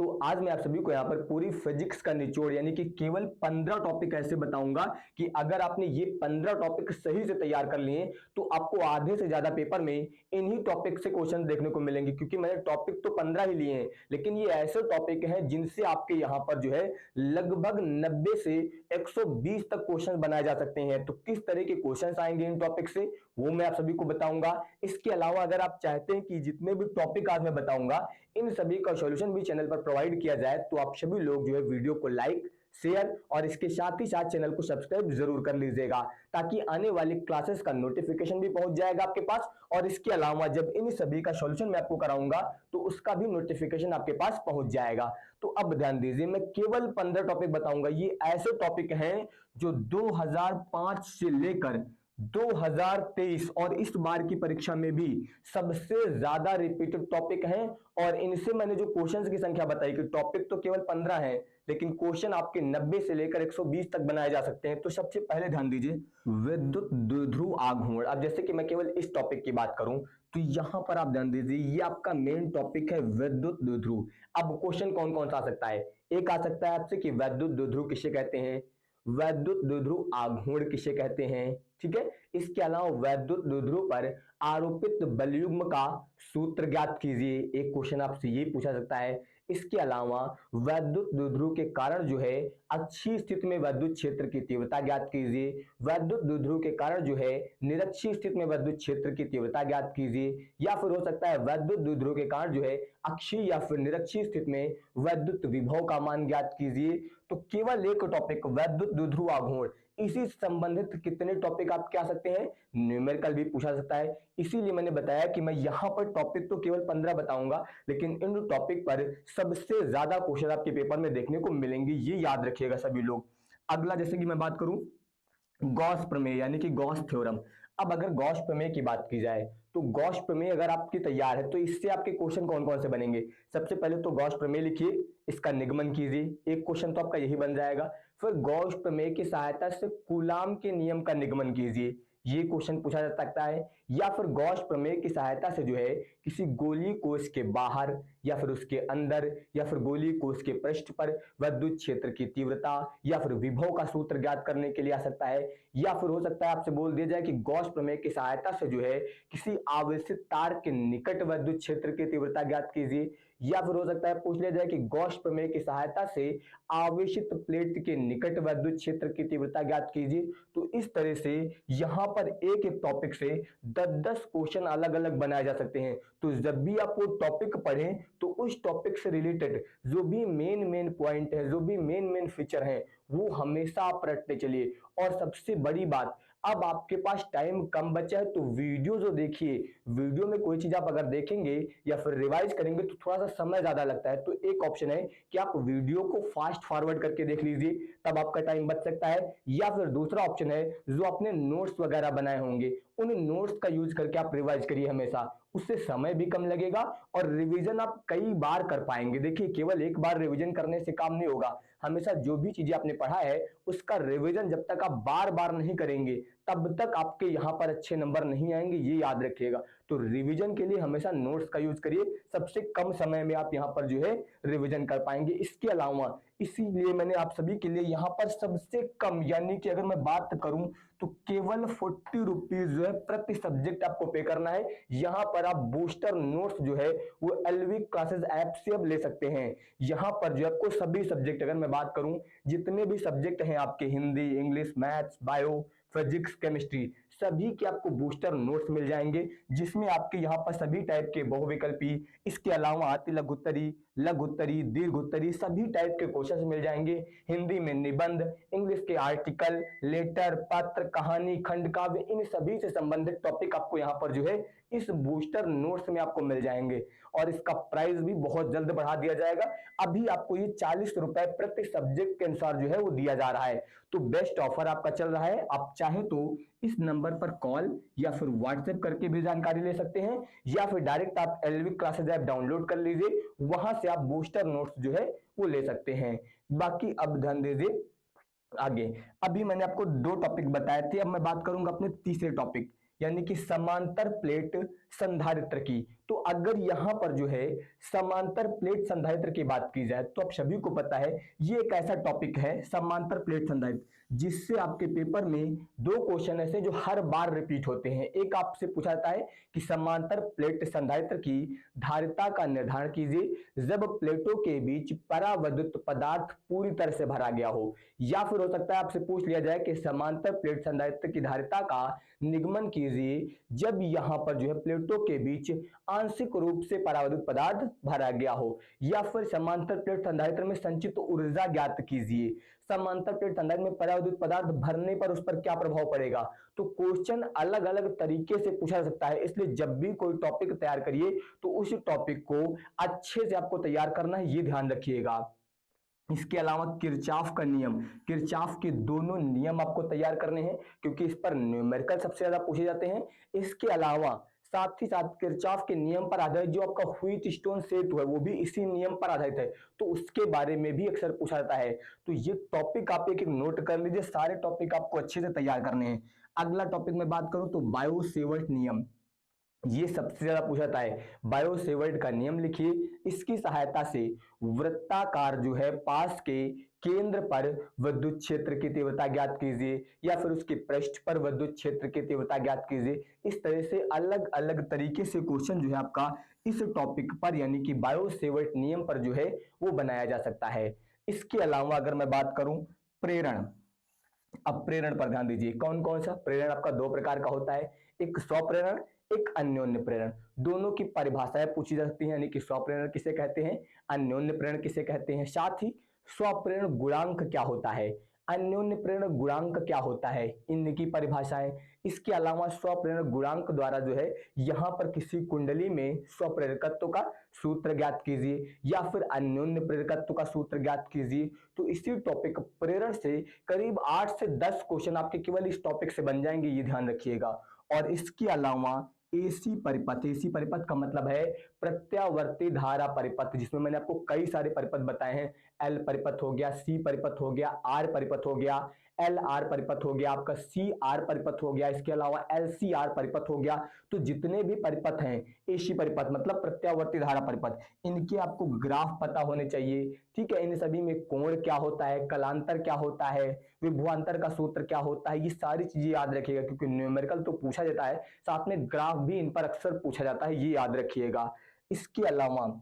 तो आज मैं आप सभी को यहाँ पर पूरी फिजिक्स का निचोड़ यानी कि केवल 15 टॉपिक ऐसे बताऊंगा कि अगर आपने ये 15 टॉपिक सही से तैयार कर लिए तो आपको आधे से ज्यादा पेपर में इन्हीं टॉपिक से क्वेश्चन देखने को मिलेंगे। क्योंकि मैंने टॉपिक तो 15 ही लिए हैं, लेकिन ये ऐसे टॉपिक हैं जिनसे आपके यहाँ पर जो है लगभग 90 से 120 तक क्वेश्चन बनाए जा सकते हैं। तो किस तरह के क्वेश्चन आएंगे इन टॉपिक से वो मैं आप सभी को बताऊंगा। इसके अलावा अगर आप चाहते हैं कि जितने भी टॉपिक आज मैं बताऊंगा इन सभी का सॉल्यूशन भी चैनल पर प्रोवाइड किया जाए, तो आप सभी लोग जो है वीडियो को लाइक, शेयर और इसके साथ ही साथ चैनल को सब्सक्राइब जरूर कर लीजिएगा, ताकि आने वाली क्लासेस का नोटिफिकेशन भी पहुंच जाएगा आपके पास। और इसके अलावा जब इन सभी का सॉल्यूशन मैं आपको कराऊंगा तो उसका भी नोटिफिकेशन आपके पास पहुंच जाएगा। तो अब ध्यान दीजिए, मैं केवल 15 टॉपिक बताऊंगा। ये ऐसे टॉपिक हैं जो 2005 से लेकर 2023 और इस बार की परीक्षा में भी सबसे ज्यादा रिपीटेड टॉपिक हैं। और इनसे मैंने जो क्वेश्चंस की संख्या बताई कि टॉपिक तो केवल 15 हैं, लेकिन क्वेश्चन आपके 90 से लेकर 120 तक बनाए जा सकते हैं। तो सबसे पहले ध्यान दीजिए, विद्युत द्विध्रुव आघूर्ण। अब जैसे कि मैं केवल इस टॉपिक की बात करूं तो यहां पर आप ध्यान दीजिए, ये आपका मेन टॉपिक है विद्युत द्विध्रुव। अब क्वेश्चन कौन कौन सा आ सकता है? एक आ सकता है आपसे कि विद्युत द्विध्रुव किसे कहते हैं, वैद्युत द्विध्रुव आघूर्ण किसे कहते हैं, ठीक है। इसके अलावा वैद्युत द्विध्रुव पर आरोपित बलयुग्म का सूत्र ज्ञात कीजिए, एक क्वेश्चन आपसे ये पूछा सकता है। इसके अलावा वैद्युत द्विध्रुव के कारण जो है अक्षीय स्थिति में विद्युत क्षेत्र की तीव्रता ज्ञात कीजिए। वैद्युत द्विध्रुव के कारण जो है निरक्षीय स्थिति में विद्युत क्षेत्र की तीव्रता ज्ञात कीजिए। या फिर हो सकता है वैद्युत द्विध्रुव के कारण जो है अक्षीय या फिर निरक्षीय स्थिति में विद्युत विभव का मान ज्ञात कीजिए। तो केवल एक टॉपिक विद्युत द्विध्रुव आघूर्ण, इसी संबंधित कितने टॉपिक आपके आ सकते हैं, न्यूमेरिकल भी पूछा सकता है। इसीलिए मैंने बताया कि मैं यहां पर टॉपिक तो केवल 15 बताऊंगा, लेकिन इन टॉपिक पर सबसे ज्यादा क्वेश्चन आपके पेपर में देखने को मिलेंगे, ये याद रखिएगा सभी लोग। अगला जैसे कि मैं बात करूं गॉस प्रमेय यानी कि गॉस थ्योरम। अब अगर गॉस प्रमेय की बात की जाए तो गॉस प्रमेय अगर आपकी तैयार है तो इससे आपके क्वेश्चन कौन कौन से बनेंगे। सबसे पहले तो गॉस प्रमेय लिखिए, इसका निगमन कीजिए, एक क्वेश्चन तो आपका यही बन जाएगा। फिर गॉस प्रमेय की सहायता से कूलाम के नियम का निगमन कीजिए, ये क्वेश्चन पूछा जा सकता है। या फिर गॉस प्रमेय की सहायता से जो है किसी गोलीय कोश के बाहर या फिर उसके अंदर या फिर गोलीय कोश के पृष्ठ पर विद्युत क्षेत्र की तीव्रता या फिर विभव का सूत्र ज्ञात करने के लिए आ सकता है। या फिर हो सकता है आपसे बोल दिया जाए कि गॉस प्रमेय की सहायता से जो है किसी आवेशित तार के निकट विद्युत क्षेत्र की तीव्रता ज्ञात कीजिए। या फिर हो सकता है पूछ लिया जाए कि गॉस प्रमेय की सहायता से आवेशित प्लेट के निकट विद्युत क्षेत्र की तीव्रता ज्ञात कीजिए। तो इस तरह से यहां पर एक एक टॉपिक से 10-10 क्वेश्चन अलग अलग बनाए जा सकते हैं। तो जब भी आप वो टॉपिक पढ़ें तो उस टॉपिक से रिलेटेड जो भी मेन पॉइंट है, जो भी मेन फीचर है, वो हमेशा आप रटते चलिए। और सबसे बड़ी बात, अब आपके पास टाइम कम बचा है तो वीडियो जो देखिए, वीडियो में कोई चीज आप अगर देखेंगे या फिर रिवाइज करेंगे तो थोड़ा सा समय ज्यादा लगता है। तो एक ऑप्शन है कि आप वीडियो को फास्ट फॉरवर्ड करके देख लीजिए, तब आपका टाइम बच सकता है। या फिर दूसरा ऑप्शन है, जो आपने नोट्स वगैरह बनाए होंगे उन नोट्स का यूज करके आप रिवाइज करिए हमेशा, उससे समय भी कम लगेगा और रिवीजन आप कई बार कर पाएंगे। देखिए केवल एक बार रिवीजन करने से काम नहीं होगा, हमेशा जो भी चीजें आपने पढ़ा है उसका रिवीजन जब तक आप बार बार नहीं करेंगे तब तक आपके यहाँ पर अच्छे नंबर नहीं आएंगे, ये याद रखिएगा। तो रिवीजन के लिए हमेशा नोट्स का यूज करिए, सबसे कम समय में आप यहाँ पर जो है रिवीजन कर पाएंगे। इसके अलावा इसीलिए मैंने आप सभी के लिए यहाँ पर सबसे कम यानी कि अगर मैं बात करूं तो केवल 40 रुपीज जो है प्रति सब्जेक्ट आपको पे करना है। यहाँ पर आप बूस्टर नोट्स जो है वो एलवी क्लासेस ऐप से अब ले सकते हैं। यहाँ पर जो आपको सभी सब्जेक्ट, अगर मैं बात करूं जितने भी सब्जेक्ट हैं आपके, Hindi, English, maths, bio, physics, chemistry, सभी के आपको बूस्टर नोट्स मिल जाएंगे, जिसमें आपके यहाँ पर सभी टाइप के बहुविकल्पी, इसके अलावा अति लघुत्तरी, लघुत्तरी, दीर्घोत्तरी सभी टाइप के क्वेश्चन मिल जाएंगे। हिंदी में निबंध, इंग्लिश के आर्टिकल, लेटर, पत्र, कहानी, खंड काव्य, इन सभी से संबंधित टॉपिक आपको यहाँ पर जो है इस बूस्टर नोट्स में आपको मिल जाएंगे। और इसका प्राइस भी बहुत जल्द बढ़ा दिया जाएगा, अभी आपको ये 40 रुपए प्रति सब्जेक्ट के अनुसार जो है वो दिया जा रहा है। तो बेस्ट ऑफर आपका चल रहा है, आप चाहे तो इस नंबर पर कॉल या फिर व्हाट्सएप करके भी जानकारी ले सकते हैं, या फिर डायरेक्ट आप एलवी क्लासेस ऐप डाउनलोड कर लीजिए, वहां से आप बूस्टर नोट्स जो है वो ले सकते हैं। बाकी अब ध्यान दीजिए आगे, अभी मैंने आपको 2 टॉपिक बताए थे, अब मैं बात करूंगा अपने तीसरे टॉपिक यानी कि समांतर प्लेट संधारित्र की। तो तो अगर यहां पर जो है समांतर प्लेट संधारित्र की बात की जाए तो आप सभी को पता है ये एक ऐसा टॉपिक है समांतर प्लेट संधारित्र जिससे आपके पेपर में दो क्वेश्चन ऐसे जो हर बार रिपीट होते हैं। एक आपसे पूछा जाता है कि समांतर प्लेट संधारित्र की धारिता का निर्धारण कीजिए जब प्लेटों के बीच परावैद्युत पदार्थ पूरी तरह से भरा गया हो, या फिर हो सकता है आपसे पूछ लिया जाए कि समांतर प्लेट संधारित्र की धारिता का निगमन कीजिए जब यहां पर जो है प्लेटों के बीच आंशिक रूप से परावैद्युत पदार्थ भरा गया हो, या फिर समांतर प्लेट संधारित्र में संचित ऊर्जा ज्ञात कीजिए। समांतर प्लेट संधारित्र में परावैद्युत पदार्थ भरने पर उस पर क्या प्रभाव पड़ेगा। तो क्वेश्चन अलग अलग तरीके से पूछा जा सकता है, इसलिए जब भी कोई टॉपिक तैयार करिए तो उस टॉपिक को अच्छे से आपको तैयार करना है, ये ध्यान रखिएगा। इसके अलावा किरचॉफ का नियम, किरचॉफ के दोनों नियम आपको तैयार करने हैं क्योंकि इस पर न्यूमेरिकल सबसे ज्यादा पूछे जाते हैं। इसके अलावा साथ ही साथ किरचॉफ के नियम पर आधारित जो आपका व्हीटस्टोन सेतु है वो भी इसी नियम पर आधारित है, तो उसके बारे में भी अक्सर पूछा जाता है। तो ये टॉपिक आप एक नोट कर लीजिए, सारे टॉपिक आपको अच्छे से तैयार करने हैं। अगला टॉपिक में बात करूं तो बायो सेवर्ट नियम, ये सबसे ज्यादा पूछा जाता है। बायो सेवर्ट का नियम लिखिए, इसकी सहायता से वृत्ताकार जो है पास के केंद्र पर विद्युत क्षेत्र की तीव्रता ज्ञात कीजिए या फिर उसके पृष्ठ पर विद्युत क्षेत्र की तीव्रता ज्ञात कीजिए। इस तरह से अलग अलग तरीके से क्वेश्चन जो है आपका इस टॉपिक पर यानी कि बायो सेवर्ट नियम पर जो है वो बनाया जा सकता है। इसके अलावा अगर मैं बात करूं प्रेरण, अब प्रेरण पर ध्यान दीजिए। कौन कौन सा प्रेरण आपका दो प्रकार का होता है, एक स्वप्रेरण, एक अन्योन्य प्रेरण। दोनों की परिभाषाएं पूछी जा सकती हैं, यानी कि स्वप्रेरण किसे कहते हैं, अन्योन्य प्रेरण किसे कहते हैं। साथ ही स्वप्रेरण गुणांक क्या होता है, अन्योन्य प्रेरण गुणांक क्या होता है, इनकी परिभाषाएं। इसके अलावा स्वप्रेरण गुणांक द्वारा जो है यहां पर किसी कुंडली में स्वप्रेरकत्व का सूत्र ज्ञात कीजिए या फिर अन्योन्य प्रेरकत्व का सूत्र ज्ञात कीजिए। तो इसी टॉपिक प्रेरण से करीब 8 से 10 क्वेश्चन आपके केवल इस टॉपिक से बन जाएंगे, ये ध्यान रखिएगा। और इसके अलावा एसी परिपथ, एसी परिपथ का मतलब है प्रत्यावर्ती धारा परिपथ, जिसमें मैंने आपको कई सारे परिपथ बताए हैं। एल परिपथ हो गया, सी परिपथ हो गया, आर परिपथ हो गया, एल आर परिपथ हो गया, आपका सी आर परिपथ हो गया, इसके अलावा एल सी आर परिपथ हो गया। तो जितने भी परिपथ हैं एसी परिपथ मतलब प्रत्यावर्ती धारा परिपथ, इनके आपको ग्राफ पता होने चाहिए। ठीक है, इन सभी में कोण क्या होता है, कलांतर क्या होता है, विभवांतर का सूत्र क्या होता है, ये सारी चीजें याद रखिएगा क्योंकि न्यूमेरिकल तो पूछा जाता है, साथ में ग्राफ भी इन पर अक्सर पूछा जाता है, ये याद रखिएगा। इसके अलावा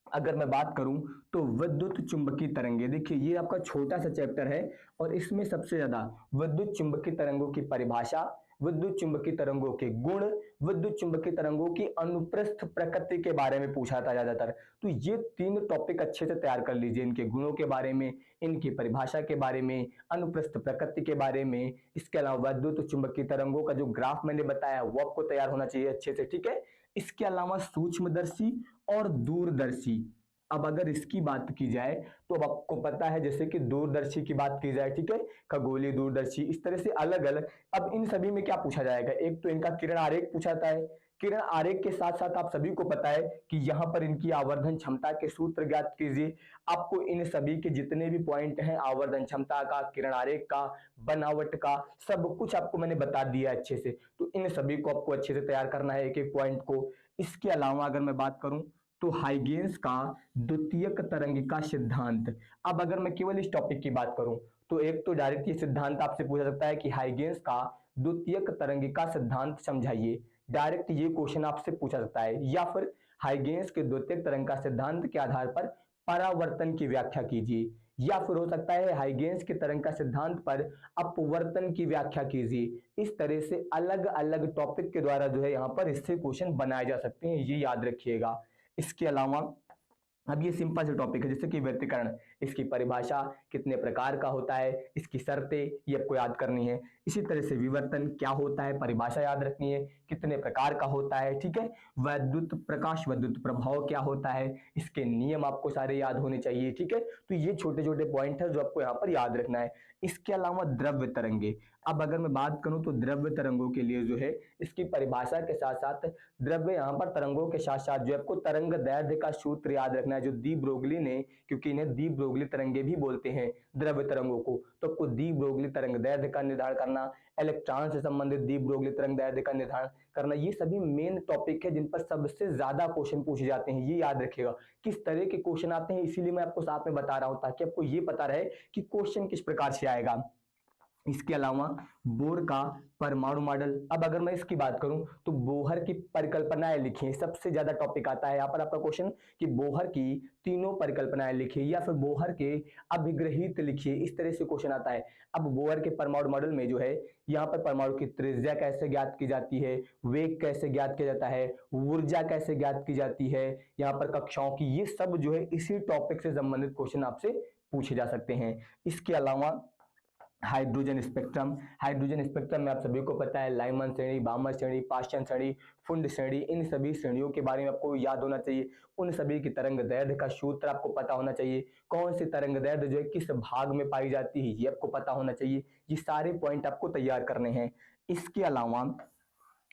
अगर मैं बात करूं तो विद्युत चुंबकीय तरंगे, देखिए ये आपका छोटा सा चैप्टर है और इसमें सबसे ज्यादा विद्युत चुंबकीय तरंगों की परिभाषा, विद्युत चुंबकीय तरंगों के गुण, विद्युत चुंबकीय तरंगों की अनुप्रस्थ प्रकृति के बारे में पूछा था ज्यादातर। तो ये तीन टॉपिक अच्छे से तैयार कर लीजिए, इनके गुणों के बारे में, इनकी परिभाषा के बारे में, अनुप्रस्थ प्रकृति के बारे में। इसके अलावा विद्युत चुंबकीय तरंगों का जो ग्राफ मैंने बताया वो आपको तैयार होना चाहिए अच्छे से, ठीक है। इसके अलावा सूक्ष्मदर्शी और दूरदर्शी, अब अगर इसकी बात की जाए तो अब आपको पता है जैसे कि दूरदर्शी की बात की जाए, ठीक है, खगोलीय दूरदर्शी, इस तरह से अलग अलग। अब इन सभी में क्या पूछा जाएगा, एक तो इनका किरण आरेख पूछा जाता है। किरण आरेख के साथ साथ आप सभी को पता है कि यहाँ पर इनकी आवर्धन क्षमता के सूत्र ज्ञात कीजिए। आपको इन सभी के जितने भी पॉइंट हैं, आवर्धन क्षमता का, किरण आरेख का, बनावट का, सब कुछ आपको मैंने बता दिया अच्छे से। तो इन सभी को आपको अच्छे से तैयार करना है, एक एक पॉइंट को। इसके अलावा अगर मैं बात करूं तो हाइगेंस का द्वितीयक तरंगिका सिद्धांत। अब अगर मैं केवल इस टॉपिक की बात करूं तो एक तो डायरेक्ट ये सिद्धांत आपसे पूछा सकता है कि हाइगेंस का द्वितीयक तरंगिका सिद्धांत समझाइए, डायरेक्ट ये क्वेश्चन आपसे पूछा सकता है। या फिर हाइगेंस के द्वितीयक तरंगिका सिद्धांत के आधार पर परावर्तन की व्याख्या कीजिए, या फिर हो सकता है हाइगेंस के तरंग का सिद्धांत पर अपवर्तन की व्याख्या कीजिए। इस तरह से अलग अलग टॉपिक के द्वारा जो है यहाँ पर इससे क्वेश्चन बनाए जा सकते हैं, ये याद रखिएगा। इसके अलावा अब ये सिंपल से टॉपिक है जैसे कि व्यतिकरण, इसकी परिभाषा, कितने प्रकार का होता है, इसकी शर्तें ये आपको याद करनी है। इसी तरह से विवर्तन क्या होता है, परिभाषा याद रखनी है, कितने प्रकार का होता है, ठीक है। वैद्युत प्रकाश, वैद्युत प्रभाव क्या होता है, इसके नियम आपको सारे याद होने चाहिए, ठीक है। तो ये छोटे छोटे पॉइंट है जो आपको यहाँ पर याद रखना है। इसके अलावा द्रव्य तरंगे, अब अगर मैं बात करूं तो द्रव्य तरंगों के लिए जो है इसकी परिभाषा के साथ साथ द्रव्य यहाँ पर तरंगों के साथ साथ जो आपको तरंग दैर्ध्य का सूत्र याद रखना है। है जो दी ब्रोगली ने, क्योंकि इन्हें दी ब्रोगली तरंगे भी बोलते हैं द्रव्य तरंगों को, तो आपको दी ब्रोगली तरंग दैर्ध्य का निर्धारण करना, इलेक्ट्रॉन से संबंधित दी ब्रोगली तरंग दैर्ध्य का निर्धारण करना, ये सभी मेन टॉपिक है जिन पर सबसे ज्यादा क्वेश्चन पूछे जाते हैं। ये याद रखिएगा किस तरह के क्वेश्चन आते हैं, इसीलिए मैं आपको साथ में बता रहा हूं ताकि आपको ये पता रहे कि क्वेश्चन किस प्रकार से आएगा। इसके अलावा बोर का परमाणु मॉडल, अब अगर मैं इसकी बात करूं तो बोहर की परिकल्पनाएं लिखिए, सबसे ज्यादा टॉपिक आता है यहाँ पर आपका क्वेश्चन कि बोहर की तीनों परिकल्पनाएं लिखिए या फिर बोहर के अभिग्रहित लिखिए, इस तरह से क्वेश्चन आता है। अब बोहर के परमाणु मॉडल में जो है यहाँ पर परमाणु की त्रिज्या कैसे ज्ञात की जाती है, वेग कैसे ज्ञात किया जाता है, ऊर्जा कैसे ज्ञात की जाती है, यहाँ पर कक्षाओं की, ये सब जो है इसी टॉपिक से संबंधित क्वेश्चन आपसे पूछे जा सकते हैं। इसके अलावा हाइड्रोजन स्पेक्ट्रम, हाइड्रोजन स्पेक्ट्रम में आप सभी को पता है लाइमन श्रेणी, बामर श्रेणी, पाश्चन श्रेणी, फुंड श्रेणी, इन सभी श्रेणियों के बारे में आपको याद होना चाहिए। उन सभी की तरंग दैर्ध्य का सूत्र आपको पता होना चाहिए, कौन सी तरंग दैर्ध्य जो है किस भाग में पाई जाती है ये आपको पता होना चाहिए। ये सारे पॉइंट आपको तैयार करने हैं। इसके अलावा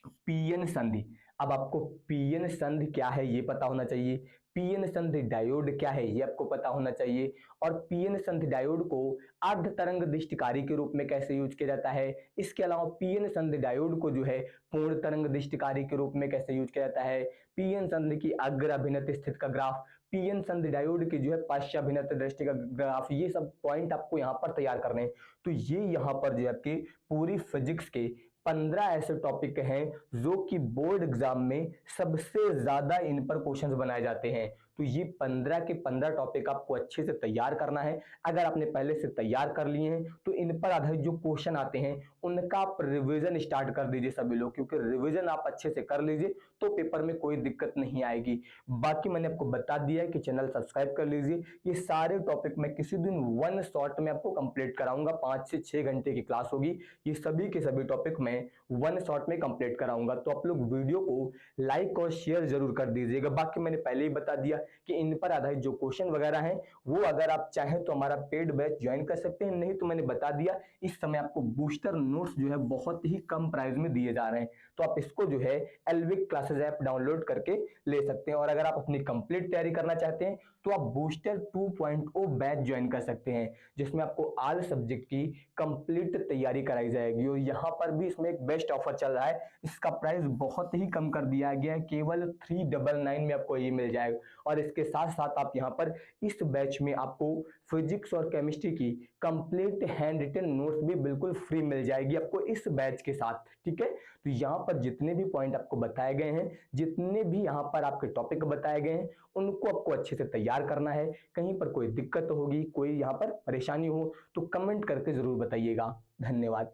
पीएन संधि, अब आपको पीएन संधि क्या है ये पता होना चाहिए, पीएन संधि डायोड क्या है ये आपको पता होना चाहिए, और पीएन संधि डायोड को अर्ध तरंग दृष्टिकारी के रूप में कैसे यूज किया जाता है। इसके अलावा पीएन संधि डायोड को जो है पूर्ण तरंग दृष्टिकारी के रूप में कैसे यूज किया जाता है, पीएन संधि की अग्र अभिनत स्थिति का ग्राफ, पीएन संधि डायोड की जो है पश्चाभिनत दृष्टि का ग्राफ, ये सब पॉइंट आपको यहाँ पर तैयार करने हैं। तो ये यहाँ पर जो है आपकी पूरी फिजिक्स के 15 ऐसे टॉपिक हैं जो कि बोर्ड एग्जाम में सबसे ज्यादा इन पर क्वेश्चंस बनाए जाते हैं। तो ये 15 के 15 टॉपिक आपको अच्छे से तैयार करना है। अगर आपने पहले से तैयार कर लिए हैं तो इन पर आधारित जो क्वेश्चन आते हैं उनका आप रिवीजन स्टार्ट कर दीजिए सभी लोग, क्योंकि रिवीजन आप अच्छे से कर लीजिए तो पेपर में कोई दिक्कत नहीं आएगी। बाकी मैंने आपको बता दिया है कि चैनल सब्सक्राइब कर लीजिए। ये सारे टॉपिक मैं किसी दिन वन शॉट में आपको कंप्लीट कराऊंगा, 5 से 6 घंटे की क्लास होगी, ये सभी के सभी टॉपिक मैं वन शॉट में कंप्लीट कराऊंगा। तो आप लोग वीडियो को लाइक और शेयर जरूर कर दीजिएगा। बाकी मैंने पहले ही बता दिया कि इन पर आधारित जो क्वेश्चन वगैरह हैं वो अगर आप चाहें तो हमारा पेड बैच ज्वाइन कर सकते हैं, नहीं तो मैंने बता दिया इस समय आपको बूस्टर नोट्स जो है बहुत ही कम प्राइस में दिए जा रहे हैं, तो आप इसको जो है एलविक क्लासेस ऐप डाउनलोड करके ले सकते हैं। और अगर आप अपनी कंप्लीट तैयारी करना चाहते हैं तो आप बूस्टर 2.0 बैच ज्वाइन कर सकते हैं, जिसमें आपको ऑल सब्जेक्ट की कंप्लीट तैयारी कराई जाएगी। और यहाँ पर भी इसमें एक बेस्ट ऑफर चल रहा है, इसका प्राइस बहुत ही कम कर दिया गया है, केवल 399 में आपको ये मिल जाएगा। और इसके साथ साथ आप यहाँ पर इस बैच में आपको फिजिक्स और केमिस्ट्री की कंप्लीट हैंड रिटन नोट्स भी बिल्कुल फ्री मिल जाएगी आपको इस बैच के साथ, ठीक है। तो यहाँ पर जितने भी पॉइंट आपको बताए गए हैं, जितने भी यहाँ पर आपके टॉपिक बताए गए हैं, उनको आपको अच्छे से तैयार करना है। कहीं पर कोई दिक्कत होगी, कोई यहाँ पर परेशानी हो तो कमेंट करके जरूर बताइएगा। धन्यवाद।